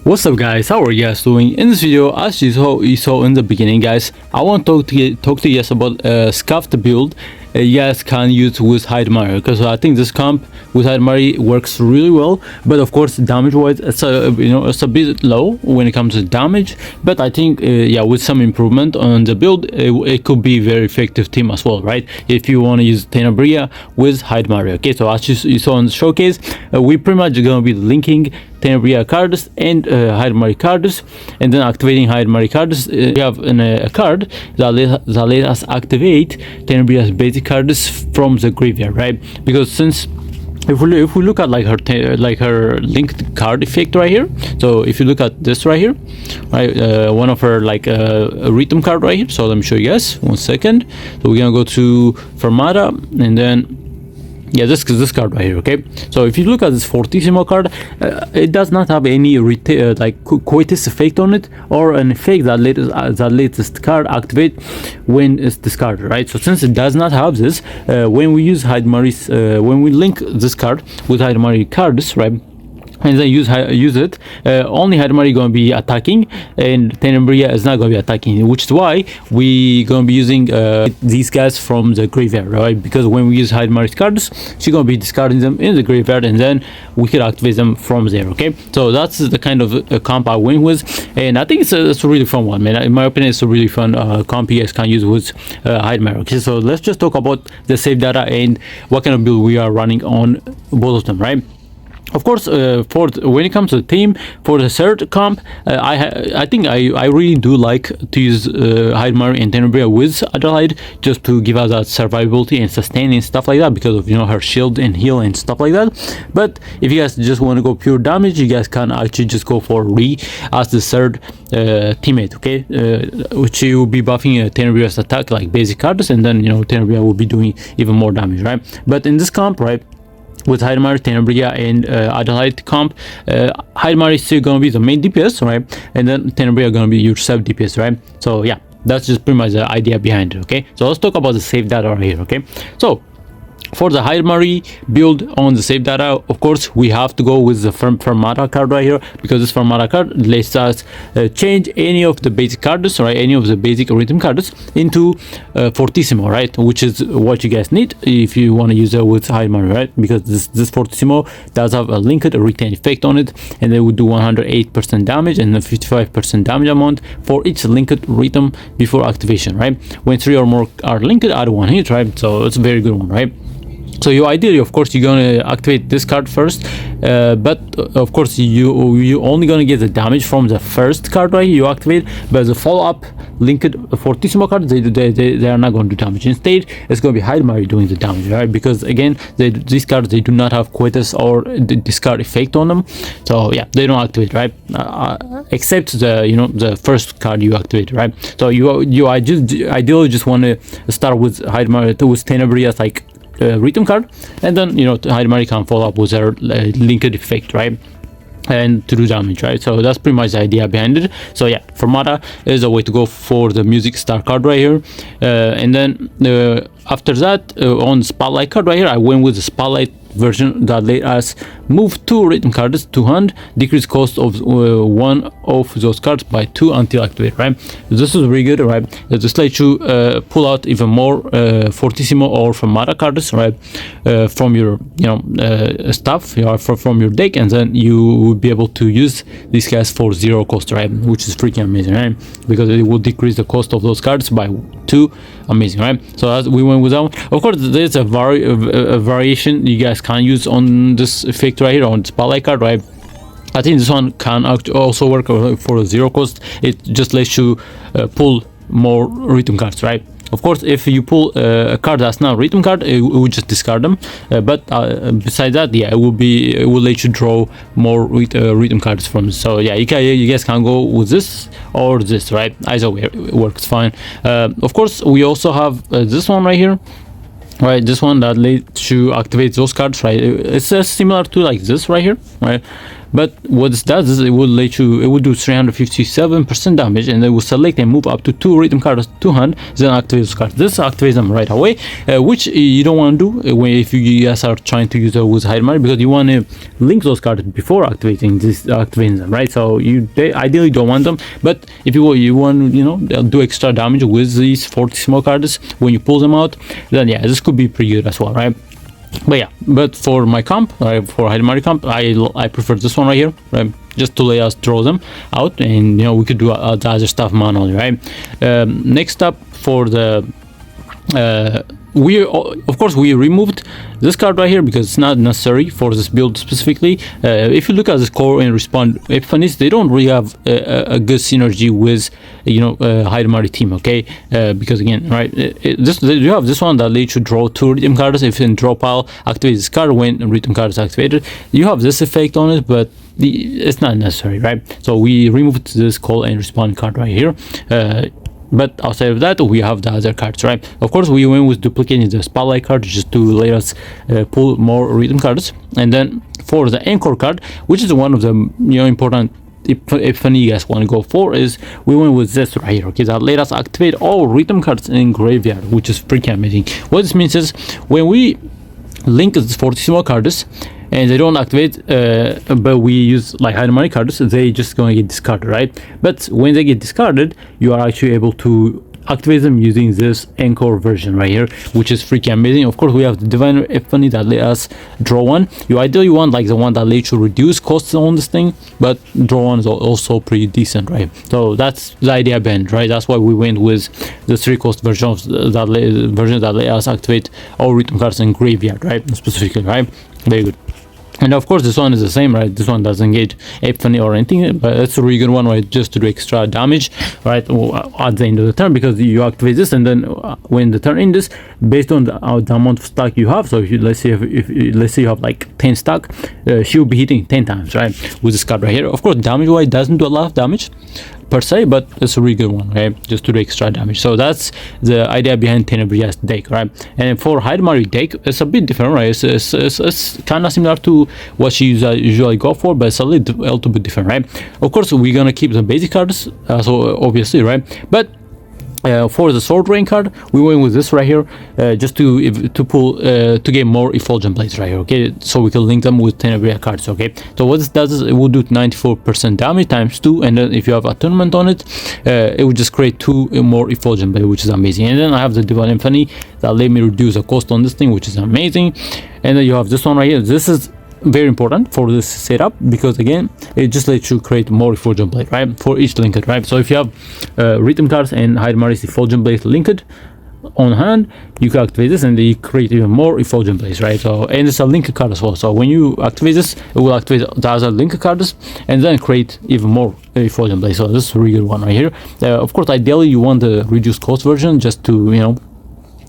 What's up guys, how are you guys doing? In this video, as you saw in the beginning guys, I want to talk to you guys about a scuffed build you guys can use with Heidemarie, because I think this comp with Heidemarie works really well, but of course damage wise it's a bit low when it comes to damage, but I think yeah, with some improvement on the build it could be very effective team as well, right? If you want to use Tenbria with Heidemarie. Okay, so as you saw in the showcase, we pretty much gonna be linking Tenbria cards and Heidemarie cards, and then activating Heidemarie cards. We have a card that let us activate Tenbria's basic cards from the graveyard, right? Because since if we look at like her linked card effect right here, so if you look at this right here, right, one of her like a rhythm card right here. So let me show you guys 1 second. So we're gonna go to Fermata, and then yeah, this card right here. Okay, so if you look at this Fortissimo card, it does not have any like coitus effect on it, or an effect that lets this card activate when it's discarded, right? So since it does not have this, when we use Heidemarie's when we link this card with Heidemarie cards, right, and then use it, only Heidemarie gonna be attacking, and Tenbria is not gonna be attacking, which is why we gonna be using these guys from the graveyard, right? Because when we use Heidemarie's cards, she's gonna be discarding them in the graveyard, and then we can activate them from there. Okay, so that's the kind of comp I win with, and I think it's a really fun one, man. In my opinion, it's a really fun comp you guys can use with Heidemarie. Okay, so let's just talk about the save data and what kind of build we are running on both of them, right? Of course, when it comes to the team, for the third comp, I think I really do like to use Heidemarie and Tenbria with Adelaide, just to give us that survivability and sustain and stuff like that, because of her shield and heal and stuff like that. But if you guys just want to go pure damage, you guys can actually just go for Ree as the third teammate, okay, which you will be buffing Tenbria's attack like basic cards, and then Tenbria will be doing even more damage, right? But in this comp, right, with Heidemarie, Tenbria, and Adelaide comp, Heidemarie is still gonna be the main DPS, right? And then Tenbria gonna be your sub DPS, right? So yeah, that's just pretty much the idea behind it. Okay, so let's talk about the save data right here. Okay, so for the Heidemarie build on the save data, of course we have to go with the Fermata card right here, because this Fermata card lets us change any of the basic cards, right, any of the basic rhythm cards into Fortissimo, right, which is what you guys need if you want to use it with Heidemarie, right? Because this Fortissimo does have a linked retain effect on it, and they would do 108% damage and a 55% damage amount for each linked rhythm before activation, right? When 3 or more are linked, add 1 hit, right? So it's a very good one, right? So you ideally, of course, you're gonna activate this card first, but of course you only gonna get the damage from the first card right you activate, but the follow-up linked Fortissimo cards, they are not going to do damage. Instead, it's going to be Heidemarie doing the damage, right? Because again, these cards, they do not have coitus or the discard effect on them, so yeah, they don't activate, right? Except the first card you activate, right? So you ideally just want to start with Heidemarie, with Tenbria's like rhythm card, and then Heidemarie can follow up with her linked effect, right, and to do damage, right? So that's pretty much the idea behind it. So yeah, Fermata is a way to go for the music star card right here, and then after that, on Spotlight card right here, I went with the Spotlight version that let us move 2 rhythm cards to hand, decrease cost of one of those cards by 2 until activate, right? This is really good, right? This lets you pull out even more fortissimo or fermata cards, right, from your stuff, from your deck, and then you will be able to use these guys for 0 cost, right, which is freaking amazing, right, because it will decrease the cost of those cards by 2. Amazing, right? So as we went with that one. Of course, there's a variation you guys can use on this effect right here, on spotlight card, right? I think this one can also work for 0 cost. It just lets you pull more rhythm cards, right? Of course, if you pull a card that's not a rhythm card, it will just discard them. But besides that, yeah, it will let you draw more rhythm cards from. So yeah, you guys can go with this or this, right? Either way, it works fine. Of course, we also have this one right here. Right, this one that lets you activate those cards, right? It's similar to like this right here, right? But what this does is it will do 357% damage, and it will select and move up to 2 rhythm cards to hand, then activate those cards. This activates them right away, which you don't want to do if you guys are trying to use it with Heidemarie, because you want to link those cards before activating them, right? So they ideally don't want them, but if you want do extra damage with these 40 small cards when you pull them out, then yeah, this could be pretty good as well, right? But yeah, but for my comp, for Heidemarie comp, I prefer this one right here, right? Just to let us draw them out, and we could do the other stuff manually, right? Next up, for the of course we removed this card right here because it's not necessary for this build specifically. If you look at this core and respawn epiphanies, they don't really have a good synergy with Heidemarie team, okay? Because again, right, you have this one that lets you draw 2 rhythm cards. If in draw pile, activate this card when rhythm card is activated. You have this effect on it, but it's not necessary, right? So we removed this call and respawn card right here. But outside of that, we have the other cards, right? Of course, we went with duplicating the spotlight card just to let us pull more rhythm cards. And then for the anchor card, which is one of the important epiphany you guys want to go for, is we went with this right here, okay? That let us activate all rhythm cards in graveyard, which is freaking amazing. What this means is when we link the fortissimo cards and they don't activate, but we use like Heidemarie cards, they just gonna get discarded, right? But when they get discarded, you are actually able to activate them using this anchor version right here, which is freaking amazing. Of course, we have the diviner epiphany that let us draw one. You ideally want like the one that lets you reduce costs on this thing, but draw one is also pretty decent, right? So that's the idea behind, right? That's why we went with the 3 cost version that let us activate all rhythm cards in graveyard, right? Specifically, right? Very good. And of course, this one is the same, right? This one doesn't engage epiphany or anything, but it's a really good one, right? Just to do extra damage, right? At the end of the turn, because you activate this, and then when the turn ends, based on the amount of stack you have. So if you let's say you have like 10 stack, she will be hitting 10 times, right? With this card right here. Of course, damage wise doesn't do a lot of damage per se, but it's a really good one, right? Just to do extra damage. So that's the idea behind Tenbria's deck, right? And for Heidemarie deck, it's a bit different, right? It's kind of similar to what she usually go for, but it's a little bit different, right? Of course, we're gonna keep the basic cards, so obviously, right? But for the sword rain card, we went with this right here, just to pull to get more effulgent blades right here, okay? So we can link them with Tenbria cards, okay? So what this does is it will do 94% damage times 2, and then if you have attunement on it, it will just create 2 more effulgent blades, which is amazing. And then I have the divine epiphany that let me reduce the cost on this thing, which is amazing. And then you have this one right here. This is very important for this setup because again, it just lets you create more effulgent blade, right, for each linked, right? So if you have rhythm cards and Heidemarie's effulgent blade linked on hand, you can activate this and they create even more effulgent blades, right? So, and it's a link card as well, so when you activate this, it will activate the other link cards and then create even more effulgent blades. So this is a really good one right here. Of course, ideally you want the reduced cost version just to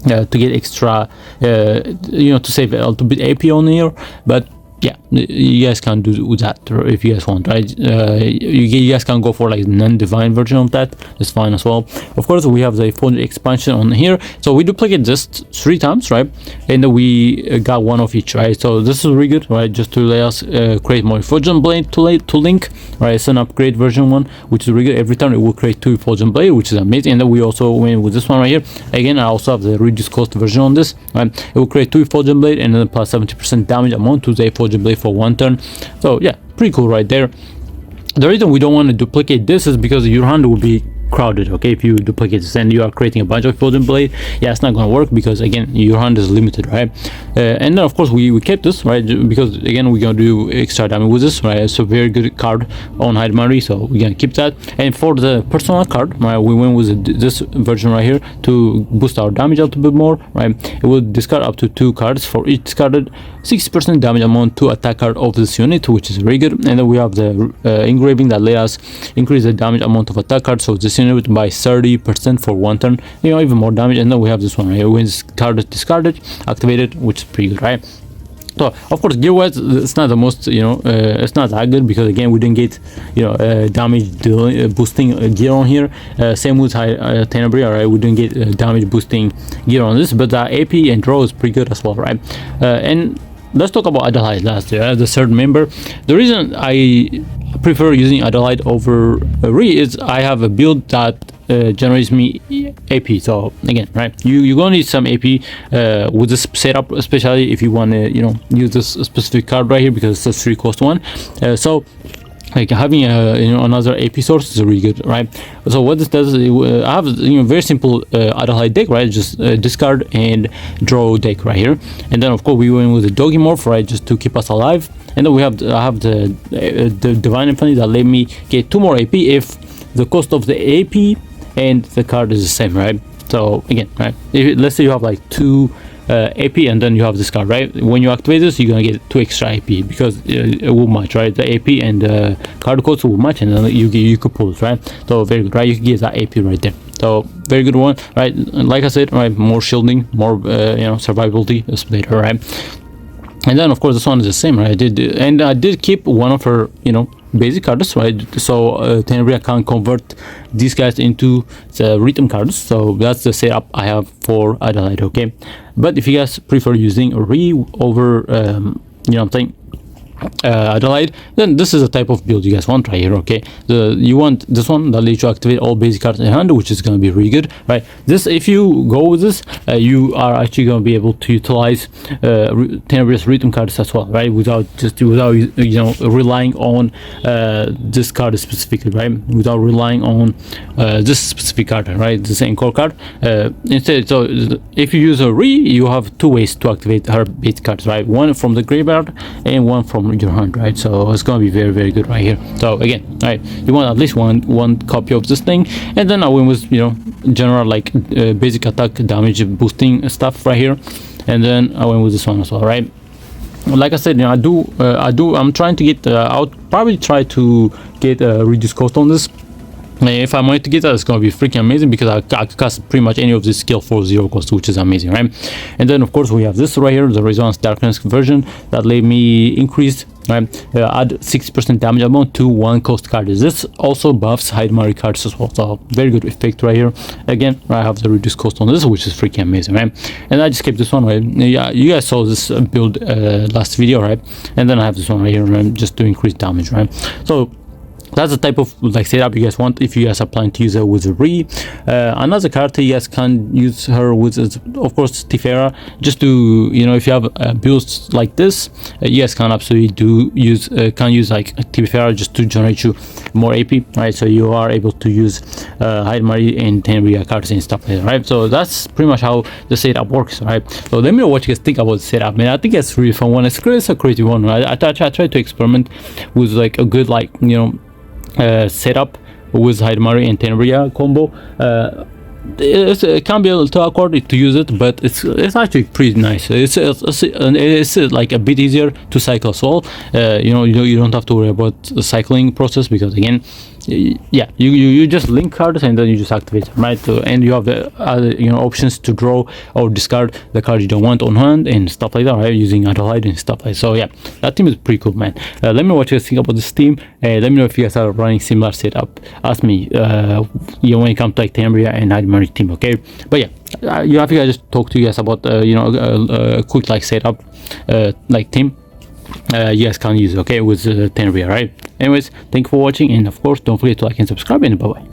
to get extra to save a little bit AP on here, but yeah, you guys can do that if you guys want, right? You guys can go for like non-divine version of that. It's fine as well. Of course, we have the phone expansion on here, so we duplicate this 3 times, right? And we got 1 of each, right? So this is really good, right? Just to let us create more Fulgent Blade to link, right? It's an upgrade version 1, which is really good. Every time it will create 2 Fulgent Blade, which is amazing. And then we also went with this one right here. Again, I also have the reduced cost version on this, right? It will create 2 Fulgent Blade and then plus 70% damage amount to the Fulgent Blade for 1 turn. So yeah, pretty cool right there. The reason we don't want to duplicate this is because your hand will be crowded, okay? If you duplicate this and you are creating a bunch of Fulgent Blade, yeah, it's not gonna work because again your hand is limited, right? And then of course we kept this, right? Because again we're gonna do extra damage with this, right? It's a very good card on Heidemarie, so we're gonna keep that. And for the personal card, right, we went with this version right here to boost our damage a little bit more, right? It will discard up to 2 cards. For each discarded, 60% damage amount to attack card of this unit, which is very good. And then we have the engraving that let us increase the damage amount of attack card, so this unit by 30% for 1 turn, you know, even more damage. And then we have this one right here, when this card is discarded, activated, which is pretty good, right? So of course gear wise it's not the most, you know, it's not that good because again we didn't get, you know, damage boosting gear on here. Same with Tenbria, right? We didn't get damage boosting gear on this, but the AP and draw is pretty good as well, right? And let's talk about Adelaide last year, the 3rd member. The reason I prefer using Adelaide over Re is I have a build that generates me AP. So again, right, you're gonna need some AP with this setup, especially if you want to, you know, use this specific card right here because it's a 3 cost one. So like having a, you know, another AP source is really good, right? So what this does is I have, you know, very simple Adelaide deck, right? Just discard and draw deck right here. And then of course we went with the doggy morph, right, just to keep us alive. And then we have I have the divine infinity that let me get 2 more AP if the cost of the AP and the card is the same, right? So again, right, let's say you have like 2 AP and then you have this card, right? When you activate this, you're gonna get 2 extra AP because it will match, right? The AP and the card codes will match, and then you could pull it, right? So very good, right? You can get that AP right there. So very good one, right? Like I said, right, more shielding, more you know, survivability is better, right? And then of course this one is the same, right? I did keep one of her, you know, basic cards, right? So Tenbria can convert these guys into the rhythm cards. So that's the setup I have for Adelaide, okay? But if you guys prefer using Re over you know what I'm saying, Adelaide, then this is the type of build you guys want right here, okay? You want this one that lets you activate all basic cards in hand, which is going to be really good, right? This, if you go with this, you are actually going to be able to utilize Tenbria's rhythm cards as well, right? Without you know, relying on this card specifically, right? Without relying on this specific card, right? This encore card. Instead, so if you use a Re, you have 2 ways to activate her basic cards, right? One from the graveyard and one from your hand, right? So it's gonna be very, very good right here. So again, right, you want at least one copy of this thing. And then I went with, you know, general like basic attack damage boosting stuff right here. And then I went with this one as well, right? Like I said, you know, I'm trying to get I'll probably try to get a reduced cost on this. If I manage to get that, it's gonna be freaking amazing because I cast pretty much any of this skill for 0 cost, which is amazing, right? And then of course we have this right here, the Resonance Darkness version that let me increase, right, add 60% damage amount to 1 cost card. This also buffs Heidemarie cards as well, so very good effect right here. Again, I have the reduced cost on this, which is freaking amazing, right? And I just kept this one, right? Yeah, you guys saw this build last video, right? And then I have this one right here, right, just to increase damage, right? So that's the type of like setup you guys want if you guys are planning to use her with Re. Another character you guys can use her with is of course Tifera, just to, you know, if you have builds like this, you guys can absolutely use like Tifera just to generate you more AP, right? So you are able to use Heidemarie and Tenbria cards and stuff like that, right? So that's pretty much how the setup works, right? So let me know what you guys think about the setup, man. I think it's really fun one. It's a creative one, right? I try to experiment with like a good, like, you know, setup with Heidemarie and Tenbria combo. It can be a little awkward to use it, but it's actually pretty nice. It's like a bit easier to cycle as well. You know, you don't have to worry about the cycling process because again, yeah, you just link cards and then you just activate them, right? And you have the other options to draw or discard the card you don't want on hand and stuff like that, right? Using Adelaide and stuff like that. So yeah, that team is pretty cool, man. Let me know what you guys think about this team. Let me know if you guys are running similar setup as me, when it comes to like Tenbria and Heidemarie team, okay? But yeah, I think I just talked to you guys about a quick like setup like team you guys can use, okay, with Tenbria, right? Anyways, thank you for watching, and of course don't forget to like and subscribe, and bye bye.